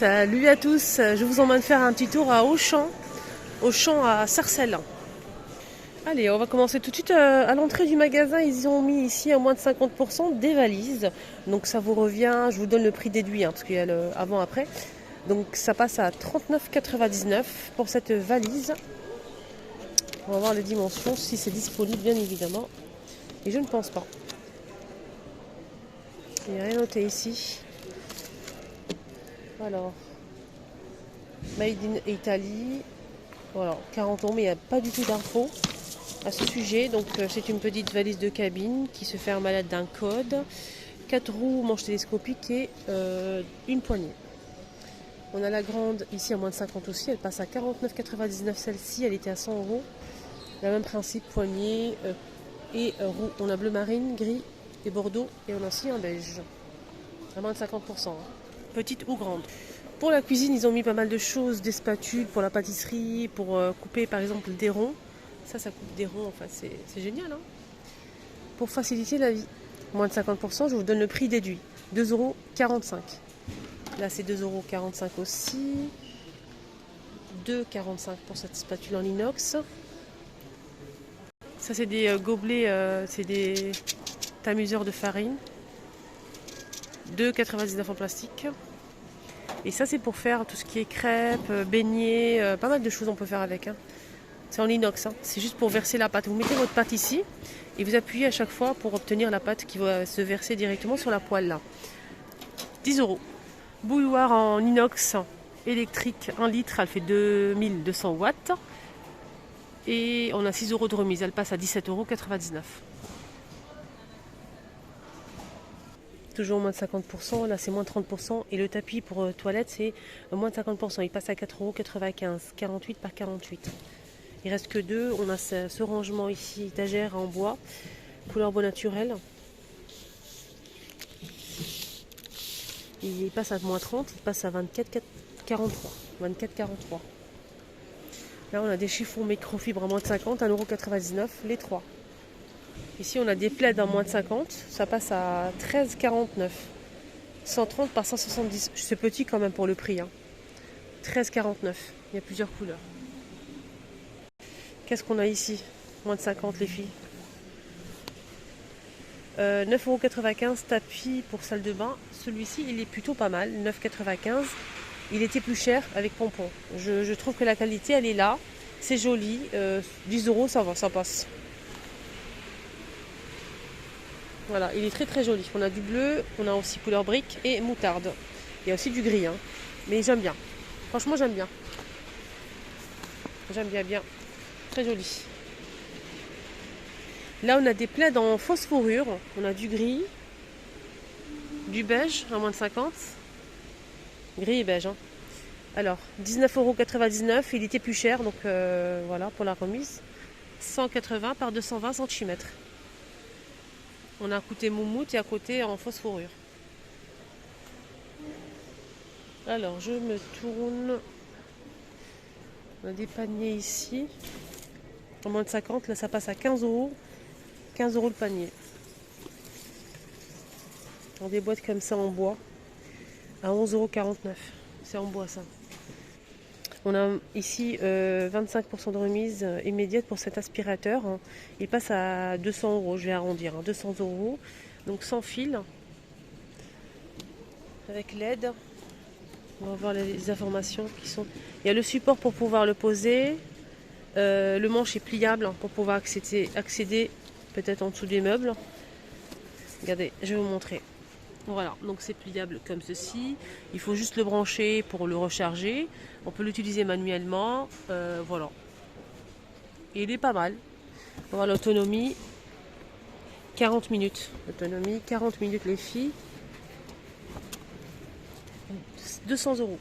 Salut à tous, je vous emmène faire un petit tour à Auchan à Sarcelles. Allez, on va commencer tout de suite à l'entrée du magasin. Ils ont mis ici à moins de 50% des valises. Donc ça vous revient, je vous donne le prix déduit parce qu'il y a le avant-après. Donc ça passe à 39,99 pour cette valise. On va voir les dimensions, si c'est disponible bien évidemment. Et je ne pense pas. Il n'y a rien noté ici. Alors, Made in Italy. Voilà, 40 ans, mais il n'y a pas du tout d'infos à ce sujet. Donc c'est une petite valise de cabine qui se ferme à l'aide d'un code. 4 roues, manche télescopique et une poignée. On a la grande ici à moins de 50 aussi. Elle passe à 49,99 celle-ci. Elle était à 100 euros. Le même principe, poignée et roue. On a bleu marine, gris et bordeaux. Et on a aussi un beige. À moins de 50%. Petite ou grande. Pour la cuisine, ils ont mis pas mal de choses, des spatules pour la pâtisserie, pour couper par exemple des ronds. Ça coupe des ronds, enfin c'est génial. Hein, pour faciliter la vie. Moins de 50%, je vous donne le prix déduit. 2,45 €. Là c'est 2,45 € aussi. 2,45 € pour cette spatule en inox. Ça c'est des gobelets, c'est des tamiseurs de farine. 2,99 € en plastique. Et ça c'est pour faire tout ce qui est crêpes, beignets, pas mal de choses on peut faire avec. Hein. C'est en inox, hein. C'est juste pour verser la pâte. Vous mettez votre pâte ici et vous appuyez à chaque fois pour obtenir la pâte qui va se verser directement sur la poêle là. 10 €. Bouilloire en inox électrique 1 litre, elle fait 2200 watts. Et on a 6 € de remise, elle passe à 17,99 €. Toujours moins de 50%, là c'est moins de 30%. Et le tapis pour toilette c'est moins de 50%, il passe à 4,95 €, 48 par 48. Il reste que deux. On a ce rangement ici, étagère en bois, couleur bois naturel. Il passe à moins 30, il passe à 24,43. 24,43. Là on a des chiffons microfibres à moins de 50, 1,99 € les trois. Ici on a des plaids à moins de 50, ça passe à 13,49. 130 par 170. C'est petit quand même pour le prix. Hein. 13,49. Il y a plusieurs couleurs. Qu'est-ce qu'on a ici? Moins de 50 les filles. 9,95 € tapis pour salle de bain. Celui-ci il est plutôt pas mal. 9,95 €. Il était plus cher avec pompon. Je trouve que la qualité elle est là. C'est joli. 10 € ça va, ça passe. Voilà, il est très très joli. On a du bleu, on a aussi couleur brique et moutarde. Il y a aussi du gris. Hein. Mais j'aime bien. Franchement j'aime bien. J'aime bien. Très joli. Là, on a des plaids en fausse fourrure. On a du gris, du beige à moins de 50. Gris et beige. Hein. Alors, 19,99 €. Il était plus cher, donc voilà pour la remise. 180 par 220 cm. On a un côté moumoute et à côté en fausse fourrure. Alors, je me tourne. On a des paniers ici. En moins de 50, là ça passe à 15 €. 15 € le panier. Dans des boîtes comme ça en bois. À 11,49 €. C'est en bois ça. On a ici 25% de remise immédiate pour cet aspirateur. Il passe à 200 €. Je vais arrondir. 200 €. Donc sans fil. Avec LED. On va voir les informations qui sont. Il y a le support pour pouvoir le poser. Le manche est pliable pour pouvoir accéder peut-être en dessous des meubles. Regardez, je vais vous montrer. Voilà, donc c'est pliable comme ceci. Il faut juste le brancher pour le recharger. On peut l'utiliser manuellement. Voilà. Et il est pas mal. On va voir l'autonomie. 40 minutes. Autonomie, 40 minutes les filles. 200 €.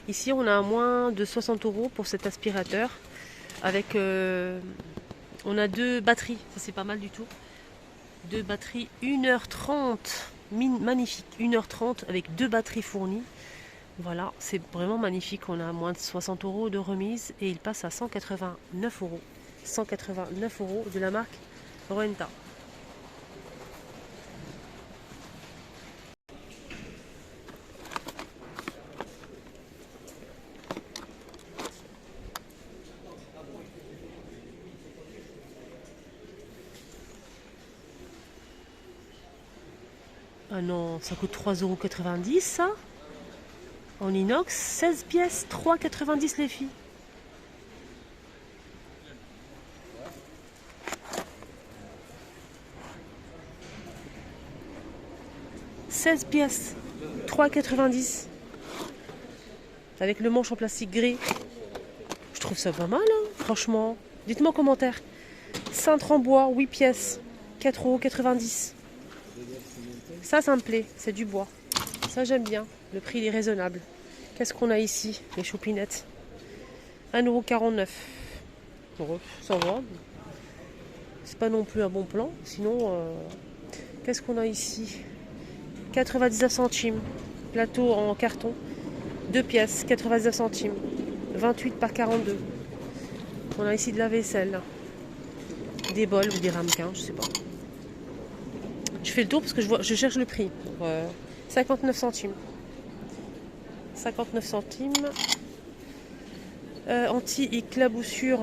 Ici, on a à moins de 60 € pour cet aspirateur. Avec, on a 2 batteries. Ça, c'est pas mal du tout. 2 batteries, 1h30. Magnifique. 1h30 avec 2 batteries fournies. Voilà, c'est vraiment magnifique. On a moins de 60 € de remise et il passe à 189 €. 189 € de la marque Rowenta. Ah non, ça coûte 3,90 € ça. En inox, 16 pièces, 3,90 € les filles. « 16 pièces, 3,90 €. Avec le manche en plastique gris. Je trouve ça pas mal, hein, franchement. Dites-moi en commentaire. Cintre en bois, 8 pièces, 4,90 €. Ça me plaît, c'est du bois. Ça, j'aime bien. Le prix il est raisonnable. Qu'est-ce qu'on a ici? Les choupinettes. 1,49 €. Bon, ça va. C'est pas non plus un bon plan. Sinon, qu'est-ce qu'on a ici? 99 centimes. Plateau en carton. 2 pièces, 99 centimes. 28 par 42. On a ici de la vaisselle. Des bols ou des ramequins, je sais pas. Je fais le tour parce que je cherche le prix. 59 centimes. 59 centimes. Anti-éclaboussure.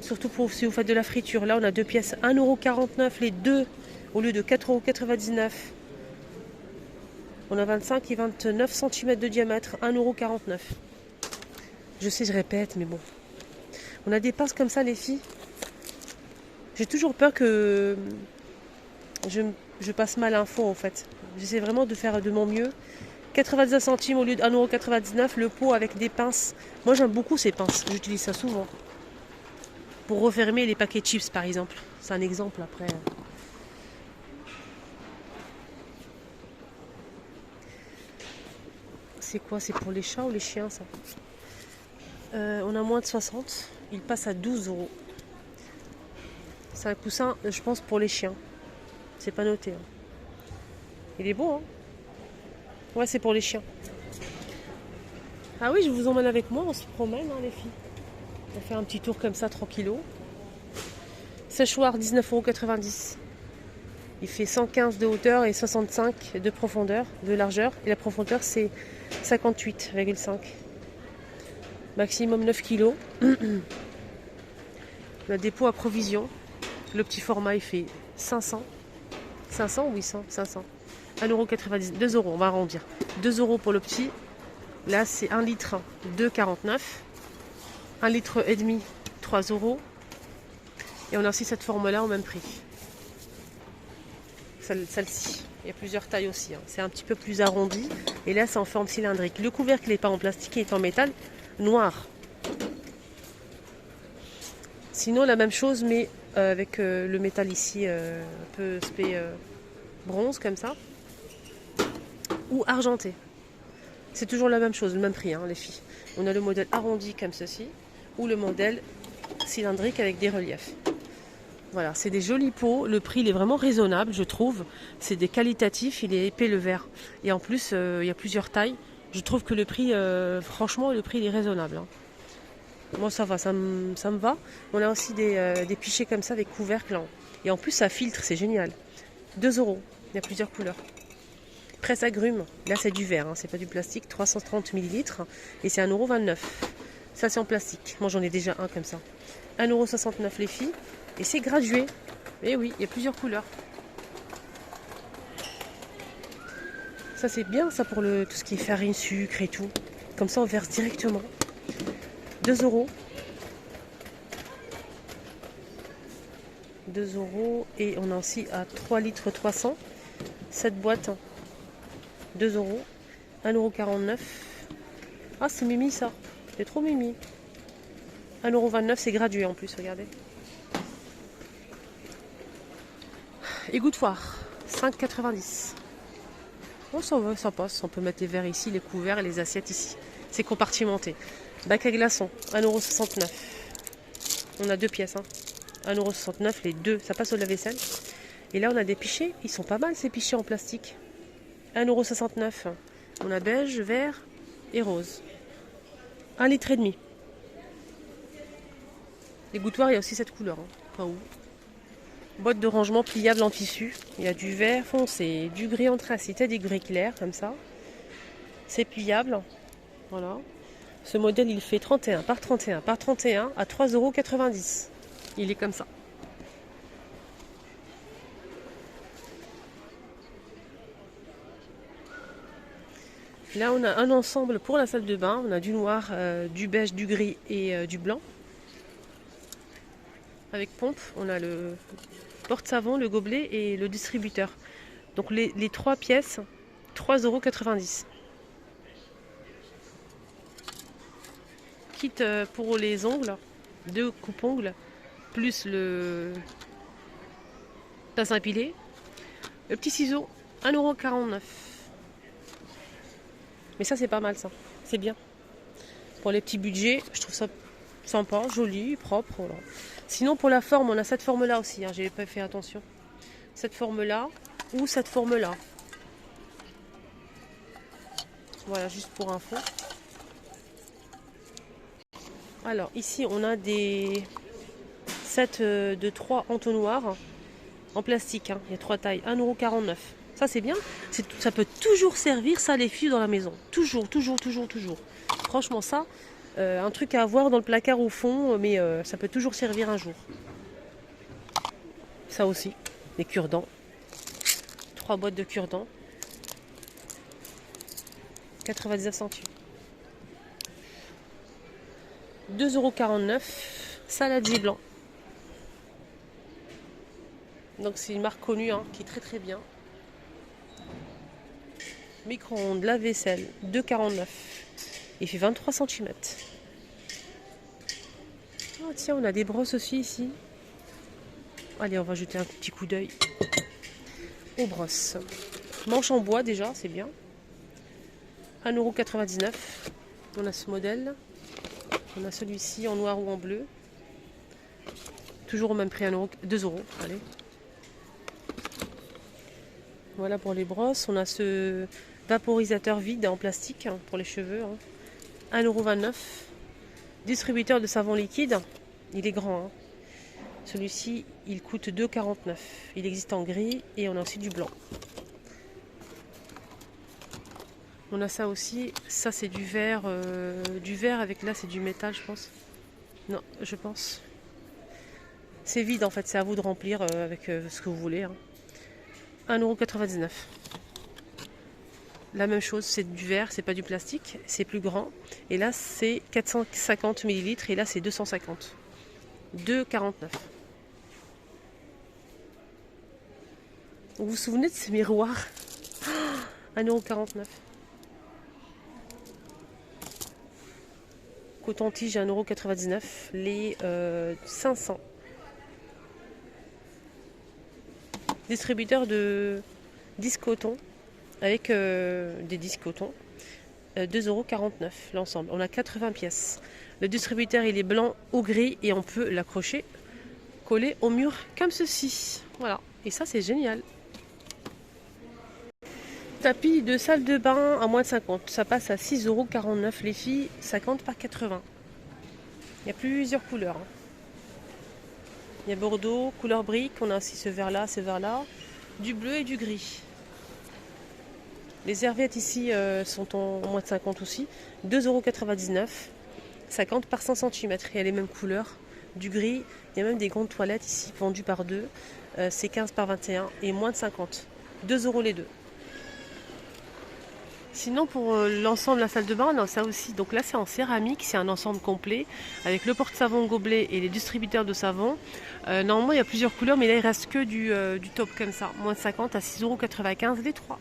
Surtout pour si vous faites de la friture. Là, on a 2 pièces. 1,49 € les deux au lieu de 4,99 €. On a 25 et 29 cm de diamètre. 1,49 €. Je sais, je répète, mais bon. On a des pinces comme ça, les filles. J'ai toujours peur que je passe mal l'info, en fait. J'essaie vraiment de faire de mon mieux. 99 centimes au lieu de 1,99 €, le pot avec des pinces. Moi, j'aime beaucoup ces pinces. J'utilise ça souvent. Pour refermer les paquets de chips, par exemple. C'est un exemple, après. C'est quoi? C'est pour les chats ou les chiens, ça? On a moins de 60. Il passe à 12 €. C'est un coussin, je pense, pour les chiens. C'est pas noté. Hein. Il est beau, hein? Ouais, c'est pour les chiens. Ah oui, je vous emmène avec moi. On se promène, hein, les filles. On fait un petit tour comme ça, tranquillo. Séchoir, 19,90 €. Il fait 115 de hauteur et 65 de profondeur, de largeur. Et la profondeur, c'est 58,5. Maximum 9 kg. Le dépôt à provision. Le petit format, il fait 500. 500 ou 800? 500. 1,90 €. 2 €, on va arrondir. 2 € pour le petit. Là, c'est 1 litre, 2,49 €. 1 litre et demi, 3 €. Et on a aussi cette forme-là au même prix. Celle-ci. Il y a plusieurs tailles aussi. Hein. C'est un petit peu plus arrondi. Et là, c'est en forme cylindrique. Le couvercle n'est pas en plastique, il est en métal noir. Sinon, la même chose, mais avec le métal ici, un peu spé bronze, comme ça. Ou argenté. C'est toujours la même chose, le même prix, hein, les filles. On a le modèle arrondi comme ceci. Ou le modèle cylindrique avec des reliefs. Voilà, c'est des jolis pots. Le prix, il est vraiment raisonnable, je trouve. C'est des qualitatifs, il est épais le verre. Et en plus, il y a plusieurs tailles. Je trouve que le prix, franchement, le prix, il est raisonnable. Hein. Moi, ça va, ça me va. On a aussi des pichets comme ça avec couvercle. Et en plus, ça filtre, c'est génial. 2 €. Il y a plusieurs couleurs. Presse agrumes. Là, c'est du verre, hein, c'est pas du plastique. 330 ml. Et c'est 1,29 €. Ça, c'est en plastique. Moi, j'en ai déjà un comme ça. 1,69 € les filles. Et c'est gradué. Et oui, il y a plusieurs couleurs. Ça, c'est bien, ça, pour tout ce qui est farine, sucre et tout. Comme ça, on verse directement. 2 €. 2 €. Et on a aussi à 3 litres 300. Cette boîte. 2 €. 1,49 €. Ah, c'est mimi, ça. C'est trop mimi. 1,29 €, c'est gradué en plus, regardez. Égouttoir, 5,90 €. Bon, ça va, ça passe. On peut mettre les verres ici, les couverts et les assiettes ici. C'est compartimenté. Bac à glaçons, 1,69 €. On a 2 pièces. Hein. 1,69 € les deux. Ça passe au lave-vaisselle. Et là, on a des pichets. Ils sont pas mal, ces pichets en plastique. 1,69 €. On a beige, vert et rose. 1,5 litre. L'égouttoir, il y a aussi cette couleur. Hein. Pas où. Boîte de rangement pliable en tissu. Il y a du vert foncé, du gris anthracite et des gris clairs, comme ça. C'est pliable. Voilà. Ce modèle, il fait 31 par 31 par 31 à 3,90 €. Il est comme ça. Là, on a un ensemble pour la salle de bain. On a du noir, du beige, du gris et du blanc. Avec pompe, on a le porte-savon, le gobelet et le distributeur. Donc les 3 pièces, 3,90 €. Kit pour les ongles, 2 coupe-ongles, plus le pince à épiler. Le petit ciseau, 1,49 €. Mais ça, c'est pas mal, ça. C'est bien. Pour les petits budgets, je trouve ça sympa, joli, propre. Voilà. Sinon, pour la forme, on a cette forme-là aussi. Hein, j'ai pas fait attention. Cette forme-là ou cette forme-là. Voilà, juste pour info. Alors, ici, on a des sets de 3 entonnoirs en plastique. Hein. Il y a 3 tailles, 1,49 €. Ça, c'est bien. Ça peut toujours servir, ça, les filles, dans la maison. Toujours, toujours, toujours, toujours. Franchement, ça, un truc à avoir dans le placard au fond, mais ça peut toujours servir un jour. Ça aussi, des cure-dents. 3 boîtes de cure-dents. 99 centimes. 2,49 €. Saladier blanc. Donc c'est une marque connue hein, qui est très très bien. Micro-ondes, lave-vaisselle, 2,49 €. Il fait 23 cm. Oh tiens, on a des brosses aussi ici. Allez, on va jeter un petit coup d'œil aux brosses. Manche en bois déjà, c'est bien. 1,99 €. On a ce modèle. On a celui-ci en noir ou en bleu. Toujours au même prix, 2 €. Allez. Voilà pour les brosses. On a ce vaporisateur vide en plastique hein, pour les cheveux. Hein. 1,29 €. Distributeur de savon liquide. Il est grand. Hein. Celui-ci, il coûte 2,49 €. Il existe en gris et on a aussi du blanc. On a ça aussi. Ça, c'est du verre. Du verre avec là, c'est du métal, je pense. Non, je pense. C'est vide en fait. C'est à vous de remplir avec ce que vous voulez. Hein. 1,99 €. La même chose, c'est du verre, c'est pas du plastique, c'est plus grand. Et là, c'est 450 ml et là, c'est 250. 2,49 €. Vous vous souvenez de ces miroirs? 1,49 €. Coton-tige, 1,99 €. Les 500. Distributeur de disques coton avec des disques coton. 2,49 € l'ensemble. On a 80 pièces. Le distributeur il est blanc ou gris et on peut l'accrocher, coller au mur comme ceci. Voilà. Et ça c'est génial. Tapis de salle de bain à moins de 50. Ça passe à 6,49 € les filles. 50 par 80. Il y a plusieurs couleurs. Hein. Il y a bordeaux, couleur brique. On a aussi ce vert là, du bleu et du gris. Les serviettes ici sont en moins de 50 aussi. 2,99 €. 50 par 100 cm. Il y a les mêmes couleurs. Du gris. Il y a même des grandes toilettes ici vendues par deux. C'est 15 par 21 et moins de 50. 2 € les deux. Sinon pour l'ensemble de la salle de bain, on a ça aussi. Donc là c'est en céramique, c'est un ensemble complet avec le porte-savon gobelet et les distributeurs de savon. Normalement il y a plusieurs couleurs mais là il reste que du top comme ça. Moins de 50 à 6,95 € les trois.